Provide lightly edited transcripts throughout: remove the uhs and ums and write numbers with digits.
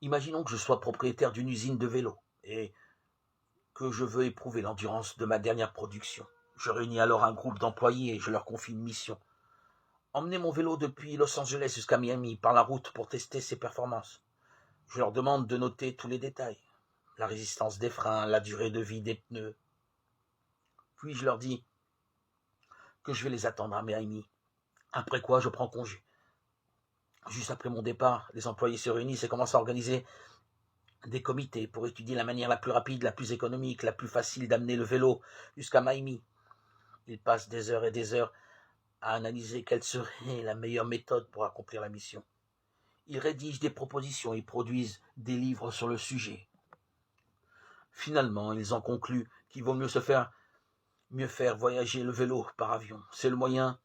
Imaginons que je sois propriétaire d'une usine de vélos et que je veux éprouver l'endurance de ma dernière production. Je réunis alors un groupe d'employés et je leur confie une mission. Emmener mon vélo depuis Los Angeles jusqu'à Miami par la route pour tester ses performances. Je leur demande de noter tous les détails. La résistance des freins, la durée de vie des pneus. Puis je leur dis que je vais les attendre à Miami. Après quoi, je prends congé. Juste après mon départ, les employés se réunissent et commencent à organiser des comités pour étudier la manière la plus rapide, la plus économique, la plus facile d'amener le vélo jusqu'à Miami. Ils passent des heures et des heures à analyser quelle serait la meilleure méthode pour accomplir la mission. Ils rédigent des propositions et produisent des livres sur le sujet. Finalement, ils en concluent qu'il vaut mieux faire voyager le vélo par avion. C'est le moyen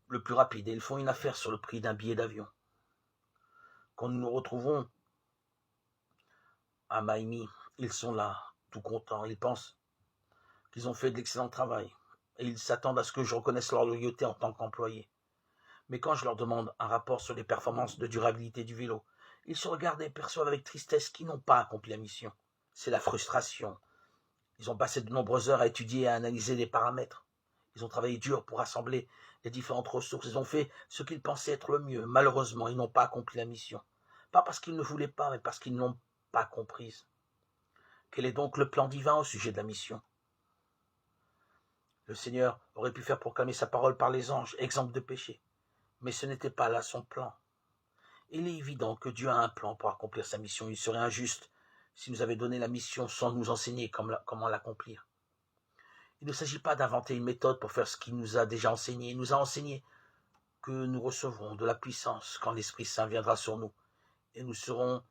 le plus rapide et ils font une affaire sur le prix d'un billet d'avion. Quand nous nous retrouvons à Miami, ils sont là, tout contents. Ils pensent qu'ils ont fait de l'excellent travail et ils s'attendent à ce que je reconnaisse leur loyauté en tant qu'employé. Mais quand je leur demande un rapport sur les performances de durabilité du vélo, ils se regardent et perçoivent avec tristesse qu'ils n'ont pas accompli la mission. C'est la frustration. Ils ont passé de nombreuses heures à étudier et à analyser les paramètres. Ils ont travaillé dur pour assembler les différentes ressources. Ils ont fait ce qu'ils pensaient être le mieux. Malheureusement, ils n'ont pas accompli la mission. Pas parce qu'ils ne voulaient pas, mais parce qu'ils n'ont pas comprise. Quel est donc le plan divin au sujet de la mission? Le Seigneur aurait pu faire proclamer sa parole par les anges, exemple de péché. Mais ce n'était pas là son plan. Il est évident que Dieu a un plan pour accomplir sa mission. Il serait injuste s'il nous avait donné la mission sans nous enseigner comment l'accomplir. Il ne s'agit pas d'inventer une méthode pour faire ce qu'il nous a déjà enseigné. Il nous a enseigné que nous recevrons de la puissance quand l'Esprit Saint viendra sur nous. Et nous serons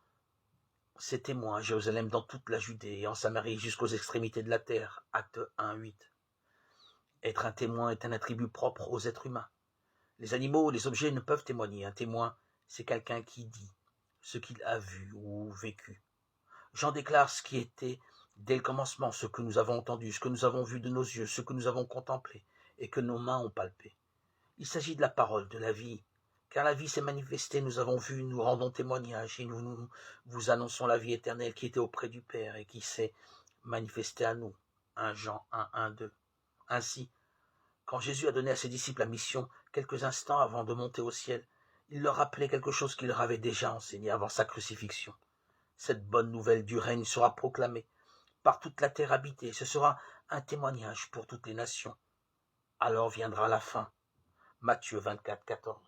ses témoins à Jérusalem, dans toute la Judée et en Samarie jusqu'aux extrémités de la terre. Acte 1, 8. Être un témoin est un attribut propre aux êtres humains. Les animaux, les objets ne peuvent témoigner. Un témoin, c'est quelqu'un qui dit ce qu'il a vu ou vécu. Jean déclare ce qui était dès le commencement, ce que nous avons entendu, ce que nous avons vu de nos yeux, ce que nous avons contemplé et que nos mains ont palpé. Il s'agit de la parole, de la vie, car la vie s'est manifestée, nous avons vu, nous rendons témoignage et nous vous annonçons la vie éternelle qui était auprès du Père et qui s'est manifestée à nous. 1 Jean 1, 1, 2. Ainsi, quand Jésus a donné à ses disciples la mission, quelques instants avant de monter au ciel, il leur rappelait quelque chose qu'il leur avait déjà enseigné avant sa crucifixion. Cette bonne nouvelle du règne sera proclamée par toute la terre habitée. Ce sera un témoignage pour toutes les nations. Alors viendra la fin. Matthieu 24, 14.